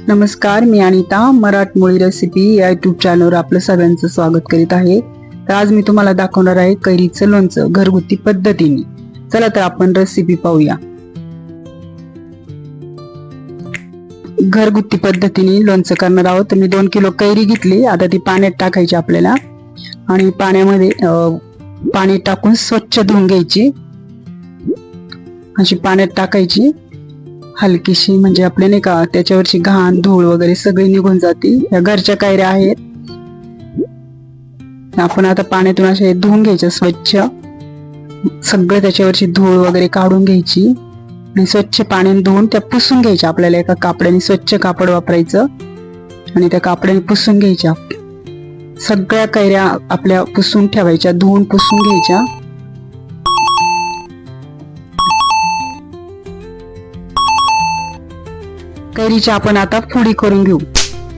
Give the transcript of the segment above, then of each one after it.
नमस्कार, मी अनिता मराठमोळी रेसिपी या यूट्यूब चॅनलवर आपलं सगळ्यांचं स्वागत करीत आहे. तर आज मी तुम्हाला दाखवणार आहे कैरीचं लोणचं घरगुती पद्धतीने. चला तर आपण रेसिपी पाहूया. घरगुती पद्धतीने लोणचं करणार आहोत. तर मी 2 किलो कैरी घेतली. आता ती पाण्यात टाकायची आपल्याला आणि पाण्यामध्ये पाणी टाकून स्वच्छ धुवून घ्यायची. अशी पाण्यात टाकायची हलकीशी, म्हणजे आपल्या नाही का त्याच्यावरची घाण धूळ वगैरे सगळी निघून जाते. या घरच्या कैऱ्या आहेत. आपण आता पाण्यातून असे धुवून घ्यायचं स्वच्छ, सगळं त्याच्यावरची धूळ वगैरे काढून घ्यायची आणि स्वच्छ पाण्याने धुवून त्या पुसून घ्यायच्या. आपल्याला एका कापडाने, स्वच्छ कापड वापरायचं आणि त्या कापडाने पुसून घ्यायच्या. सगळ्या कैऱ्या आपल्या पुसून ठेवायच्या, धुवून पुसून घ्यायच्या. कैरीच्या आपण आता फोडी करून घेऊ.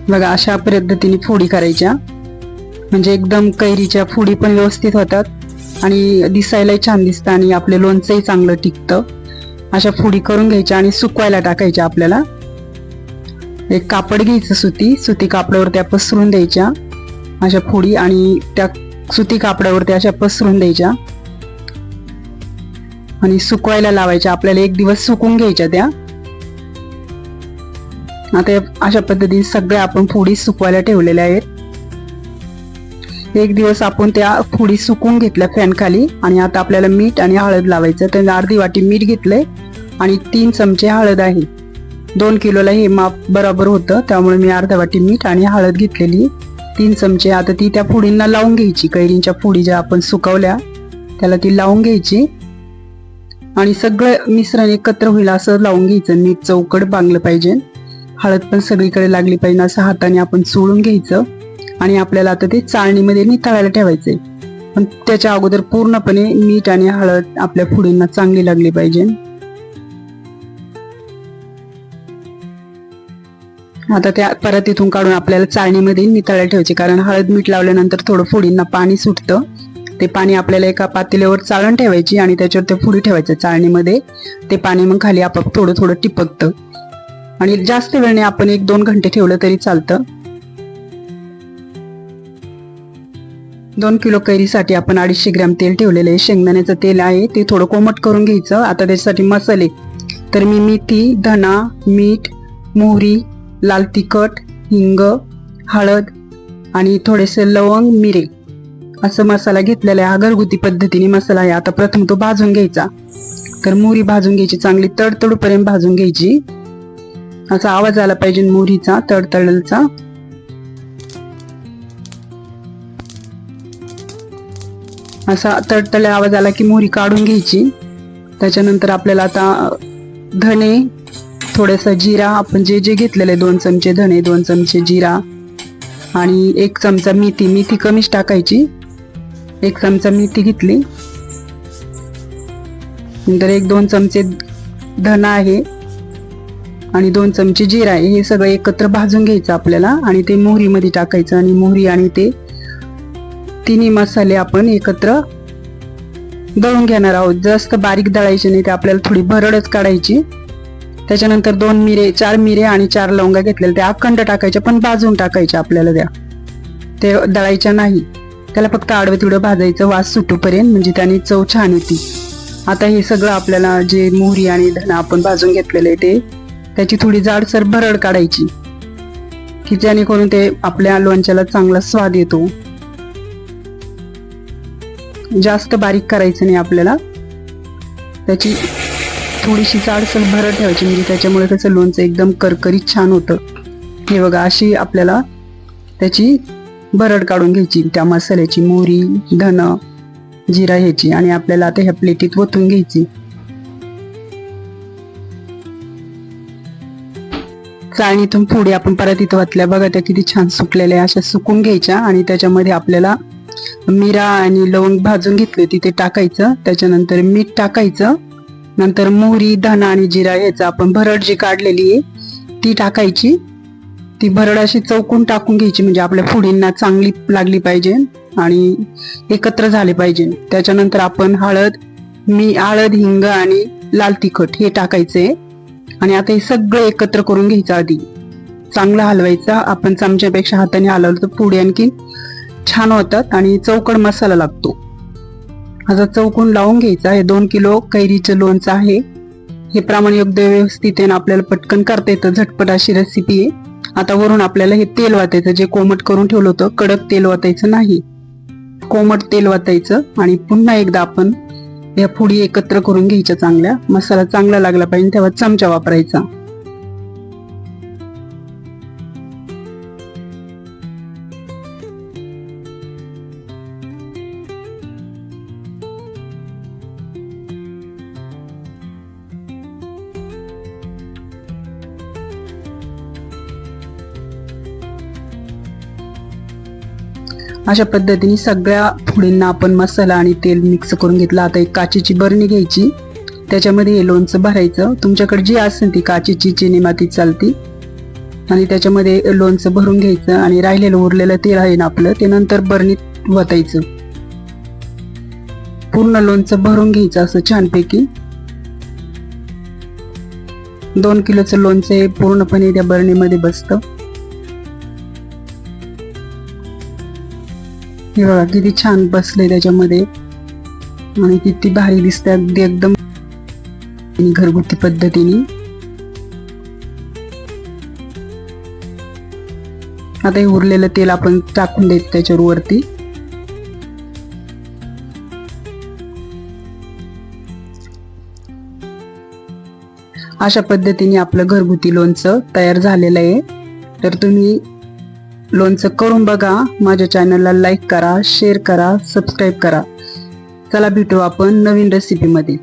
बघा, अशा पद्धतीने फोडी करायच्या, म्हणजे एकदम कैरीच्या फोडी पण व्यवस्थित होतात आणि दिसायलाही छान दिसतं आणि आपले लोणचंही चांगलं टिकतं. अशा फोडी करून घ्यायच्या आणि सुकवायला टाकायच्या. आपल्याला एक कापड घ्यायचं, सुती कापडावर त्या पसरून द्यायच्या अशा फोडी आणि त्या सुती कापडावर त्या अशा पसरून द्यायच्या आणि सुकवायला लावायच्या. आपल्याला 1 दिवस सुकून घ्यायच्या त्या. आता अशा पद्धतीने सगळ्या आपण फोडी सुकवायला ठेवलेल्या आहेत. 1 दिवस आपण त्या फोडी सुकून घेतल्या फॅन खाली आणि आता आपल्याला मीठ आणि हळद लावायचं. तर अर्धी वाटी मीठ घेतलंय आणि 3 चमचे हळद आहे. 2 किलोला हे माप बरोबर होतं, त्यामुळे मी अर्धा वाटी मीठ आणि हळद घेतलेली 3 चमचे. आता ती त्या फोडींना लावून घ्यायची. कैरींच्या फोडी ज्या आपण सुकवल्या त्याला ती लावून घ्यायची आणि सगळं मिश्रण एकत्र होईल असं लावून घ्यायचं. मीठ चौकट बांधलं पाहिजे, हळद पण सगळीकडे लागली पाहिजे, असं हाताने आपण चोळून घ्यायचं आणि आपल्याला आता ते चाळणीमध्ये नितळायला ठेवायचंय. पण त्याच्या अगोदर पूर्णपणे मीठ आणि हळद आपल्या फोडींना चांगली लागली पाहिजे. आता त्या परत इथून काढून आपल्याला चाळणीमध्ये नितळायला ठेवायचे, कारण हळद मीठ लावल्यानंतर थोडं फोडींना पाणी सुटतं. ते पाणी आपल्याला एका पातेल्यावर चाळण ठेवायची आणि त्याच्यावर ते फोडी ठेवायचं चाळणीमध्ये. ते पाणी मग खाली आपोआप थोडं थोडं टिपकतं आणि जास्त वेळने आपण 1-2 घंटे ठेवलं तरी चालतं. 2 किलो कैरीसाठी आपण 250 ग्रॅम तेल ठेवलेलं आहे. शेंगदाण्याचं तेल आहे, ते थोडं कोमट करून घ्यायचं. आता त्याच्यासाठी मसाले, तर मी मेथी, धना, मीठ, मोहरी, लाल तिखट, हिंग, हळद आणि थोडेसे लवंग, मिरे असं मसाला घेतलेला आहे. हा घरगुती पद्धतीने मसाला आहे. आता प्रथम तो भाजून घ्यायचा. तर मोहरी भाजून घ्यायची, चांगली तडतडूपर्यंत भाजून घ्यायची. असा आवाज आला पाहिजे मोहरीचा, तडतडचा. असा तडतडला आवाज आला की मोहरी काढून घ्यायची. त्याच्यानंतर आपल्याला आता धने, थोडासा जिरा, आपण जे घेतलेले 2 चमचे धने, 2 चमचे जिरा आणि 1 चमचा मेथी कमीच टाकायची. 1 चमचा मेथी घेतली. नंतर 1-2 चमचे धना आहे आणि 2 चमचे जिरा आहे. हे सगळं एकत्र भाजून घ्यायचं आपल्याला आणि ते मोहरीमध्ये टाकायचं आणि मोहरी आणि ते तिन्ही मसाले आपण एकत्र दळून घेणार आहोत. जास्त बारीक दळायचे नाही, ते आपल्याला थोडी भरडच काढायची. त्याच्यानंतर 4 मिरे आणि 4 लवंगा घेतलेल्या त्या अखंड टाकायच्या, पण भाजून टाकायच्या आपल्याला. ते दळायच्या नाही, त्याला फक्त आडवं तिडवं भाजायचं वास सुटूपर्यंत, म्हणजे त्याने चव छान येते. आता हे सगळं आपल्याला जे मोहरी आणि धना आपण भाजून घेतलेले ते त्याची थोडी जाडसर भरड काढायची, की जेणेकरून ते आपल्या लोणच्याला चांगला स्वाद येतो. जास्त बारीक करायचं नाही आपल्याला, त्याची थोडीशी जाडसर भरड ठेवायची, म्हणजे त्याच्यामुळे त्याचं लोणचं एकदम करकरीत छान होतं. हे बघा, अशी आपल्याला त्याची भरड काढून घ्यायची त्या मसाल्याची, मोहरी, धन, जिरा ह्याची, आणि आपल्याला आता ह्या प्लेटीत ओतून घ्यायची. चाळणीतून फोडी आपण परत इथं वाटल्या, बघा त्या किती छान सुकलेल्या. अशा सुकून घ्यायच्या आणि त्याच्यामध्ये आपल्याला मिरा आणि लवंग भाजून घेतले तिथे टाकायचं. त्याच्यानंतर मीठ टाकायचं. नंतर मोहरी, धना आणि जिरा ह्याचं आपण भरड जी काढलेली आहे ती टाकायची. ती भरड अशी चौकून टाकून घ्यायची, म्हणजे आपल्या फोडींना चांगली लागली पाहिजे आणि एकत्र झाले पाहिजे. त्याच्यानंतर आपण हळद, हिंग आणि लाल तिखट हे टाकायचे आणि आता हे सगळं एकत्र करून घ्यायचं आधी. चांगलं हलवायचं. आपण चमच्यापेक्षा हाताने हलवलं तर पुढे आणखी छान होतात आणि चौकड मसाला लागतो. आता चौकून लावून घ्यायचा. हे 2 किलो कैरीचं लोणचं आहे. हे प्रमाण योग्य व्यवस्थित आहे, आपल्याला पटकन करता येतं. झटपट अशी रेसिपी आहे. आता वरून आपल्याला हे तेल वाटायचं, जे कोमट करून ठेवलं होतं. कडक तेल वाटायचं नाही, कोमट तेल वाटायचं. आणि पुन्हा एकदा आपण या फोडी एकत्र करून घ्यायच्या चांगल्या. मसाला चांगला लागला पाहिजे तेव्हा चमचा वापरायचा. अशा पद्धतीने सगळ्या फोडींना आपण मसाला आणि तेल मिक्स करून घेतला. आता एक काचेची बरणी घ्यायची, त्याच्यामध्ये हे लोणचं भरायचं. तुमच्याकडे जी असेल ती काचेची, चिनी माती चालती. आणि त्याच्यामध्ये लोणचं भरून घ्यायचं आणि राहिलेलं उरलेलं तेल आहे ना आपलं, ते नंतर बरणीत वतायचं. पूर्ण लोणचं भरून घ्यायचं असं छानपैकी. 2 किलोचं लोणचं हे पूर्णपणे त्या बरणीमध्ये बसतं. हे बघा किती छान बसले त्याच्यामध्ये आणि किती भारी दिसते, अगदी एकदम घरगुती पद्धतीने. आता हे उरलेलं तेल आपण टाकून देत त्याच्यावर वरती. अशा पद्धतीने आपलं घरगुती लोणचं तयार झालेलं आहे. तर तुम्ही लोणचं करून बघा. माझ्या चॅनलला लाईक करा, शेअर करा, सबस्क्राईब करा. चला भेटू आपण नवीन रेसिपीमध्ये.